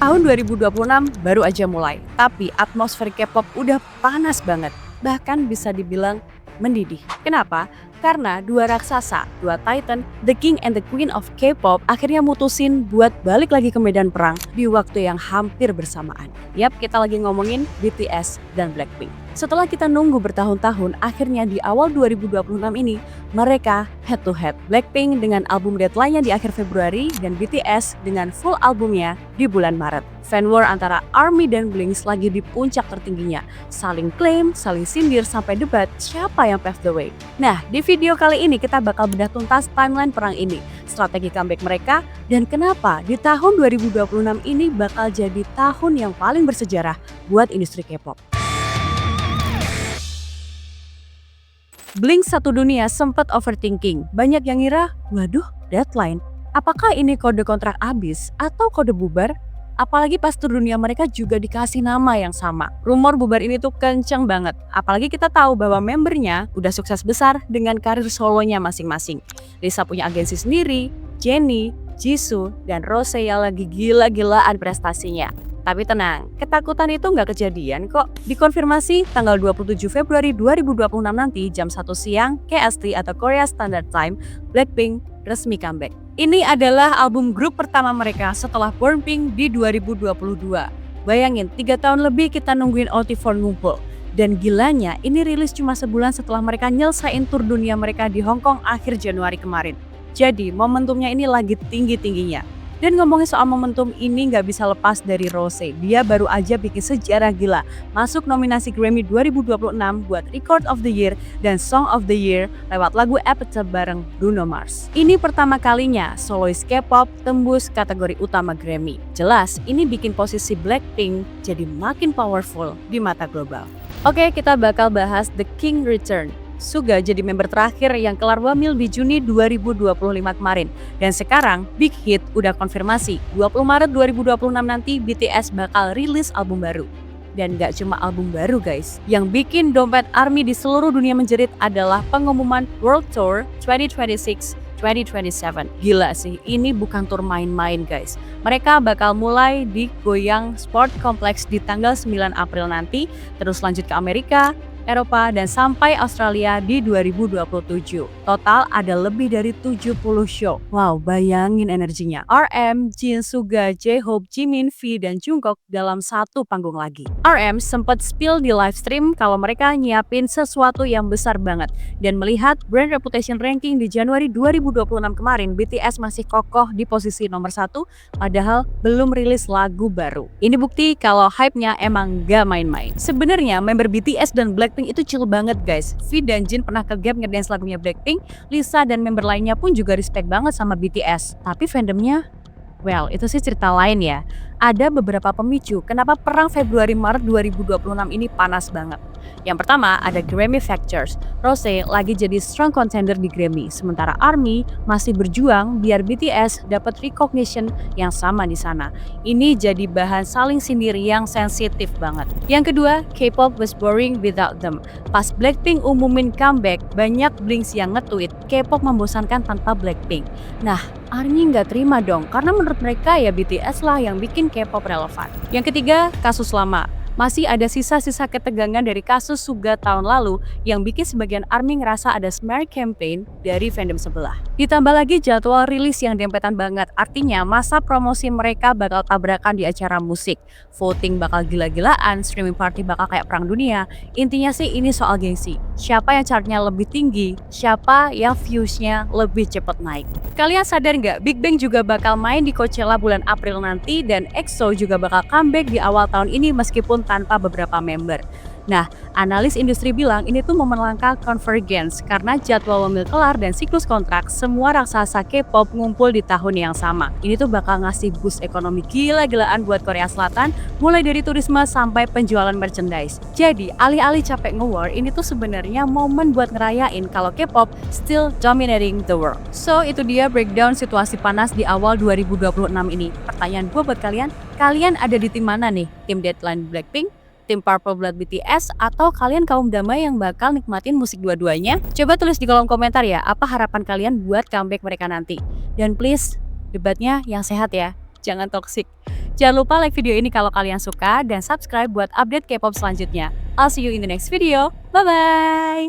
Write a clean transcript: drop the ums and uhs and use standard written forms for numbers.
Tahun 2026 baru aja mulai, tapi atmosfer K-pop udah panas banget. Bahkan bisa dibilang mendidih. Kenapa? Karena dua raksasa, dua titan, the king and the queen of K-pop akhirnya mutusin buat balik lagi ke medan perang di waktu yang hampir bersamaan. Yap, kita lagi ngomongin BTS dan Blackpink. Setelah kita nunggu bertahun-tahun, akhirnya di awal 2026 ini, mereka head to head. Blackpink dengan album Deadline-nya di akhir Februari dan BTS dengan full albumnya di bulan Maret. Fan war antara ARMY dan Blinks lagi di puncak tertingginya. Saling klaim, saling sindir, sampai debat siapa yang pave the way. Nah, di video kali ini kita bakal bedah tuntas timeline perang ini, strategi comeback mereka, dan kenapa di tahun 2026 ini bakal jadi tahun yang paling bersejarah buat industri K-pop. Blink satu dunia sempat overthinking. Banyak yang ngira, waduh, Deadline. Apakah ini kode kontrak habis atau kode bubar? Apalagi pas tur dunia mereka juga dikasih nama yang sama. Rumor bubar ini tuh kenceng banget. Apalagi kita tahu bahwa membernya udah sukses besar dengan karir solonya masing-masing. Lisa punya agensi sendiri, Jennie, Jisoo, dan Rose yang lagi gila-gilaan prestasinya. Tapi tenang, ketakutan itu nggak kejadian kok. Dikonfirmasi tanggal 27 Februari 2026 nanti jam 1 siang KST atau Korea Standard Time, Blackpink resmi comeback. Ini adalah album grup pertama mereka setelah Born Pink di 2022. Bayangin, 3 tahun lebih kita nungguin OT4 ngumpul. Dan gilanya, ini rilis cuma sebulan setelah mereka nyelesain tur dunia mereka di Hong Kong akhir Januari kemarin. Jadi, momentumnya ini lagi tinggi-tingginya. Dan ngomongin soal momentum ini nggak bisa lepas dari Rose. Dia baru aja bikin sejarah gila. Masuk nominasi Grammy 2026 buat Record of the Year dan Song of the Year lewat lagu Epitaph bareng Bruno Mars. Ini pertama kalinya solois K-pop tembus kategori utama Grammy. Jelas, ini bikin posisi Blackpink jadi makin powerful di mata global. Oke, kita bakal bahas The King Return. Suga jadi member terakhir yang kelar wamil di Juni 2025 kemarin. Dan sekarang Big Hit udah konfirmasi 20 Maret 2026 nanti BTS bakal rilis album baru. Dan gak cuma album baru guys, yang bikin dompet ARMY di seluruh dunia menjerit adalah pengumuman World Tour 2026-2027. Gila sih, ini bukan tur main-main guys. Mereka bakal mulai di Goyang Sport Complex di tanggal 9 April nanti, terus lanjut ke Amerika, Eropa, dan sampai Australia di 2027. Total ada lebih dari 70 show. Wow, bayangin energinya. RM, Jin, Suga, J-Hope, Jimin, V, dan Jungkook dalam satu panggung lagi. RM sempat spill di live stream kalau mereka nyiapin sesuatu yang besar banget. Dan melihat brand reputation ranking di Januari 2026 kemarin, BTS masih kokoh di posisi nomor 1, padahal belum rilis lagu baru. Ini bukti kalau hype-nya emang gak main-main. Sebenarnya member BTS dan Blackpink itu chill banget guys. V dan Jin pernah ke Gap ngedance lagunya Blackpink, Lisa dan member lainnya pun juga respect banget sama BTS. Tapi fandomnya, well, itu sih cerita lain ya. Ada beberapa pemicu kenapa perang Februari-Maret 2026 ini panas banget. Yang pertama ada Grammy Factors. Rose lagi jadi strong contender di Grammy, sementara ARMY masih berjuang biar BTS dapat recognition yang sama di sana. Ini jadi bahan saling sindir yang sensitif banget. Yang kedua, K-pop was boring without them. Pas Blackpink umumin comeback, banyak Blinks yang nge-tweet K-pop membosankan tanpa Blackpink. Nah, ARMY nggak terima dong, karena menurut mereka ya BTS lah yang bikin K-pop relevan. Yang ketiga, kasus lama. Masih ada sisa-sisa ketegangan dari kasus Suga tahun lalu yang bikin sebagian ARMY ngerasa ada smear campaign dari fandom sebelah. Ditambah lagi jadwal rilis yang dempetan banget, artinya masa promosi mereka bakal tabrakan di acara musik. Voting bakal gila-gilaan, streaming party bakal kayak perang dunia. Intinya sih ini soal gengsi. Siapa yang chartnya lebih tinggi, siapa yang viewsnya lebih cepat naik. Kalian sadar nggak, Big Bang juga bakal main di Coachella bulan April nanti dan EXO juga bakal comeback di awal tahun ini meskipun tanpa beberapa member. Nah, analis industri bilang ini tuh momen langka convergence karena jadwal wamil kelar dan siklus kontrak semua raksasa K-pop ngumpul di tahun yang sama. Ini tuh bakal ngasih boost ekonomi gila-gilaan buat Korea Selatan, mulai dari turisme sampai penjualan merchandise. Jadi, alih-alih capek nge-war, ini tuh sebenarnya momen buat ngerayain kalau K-pop still dominating the world. So, itu dia breakdown situasi panas di awal 2026 ini. Pertanyaan gue buat kalian ada di tim mana nih? Tim Deadline Blackpink, tim Purple Blood BTS, atau kalian kaum damai yang bakal nikmatin musik dua-duanya? Coba tulis di kolom komentar ya, apa harapan kalian buat comeback mereka nanti. Dan please, debatnya yang sehat ya, jangan toksik. Jangan lupa like video ini kalau kalian suka dan subscribe buat update K-pop selanjutnya. I'll see you in the next video. Bye-bye!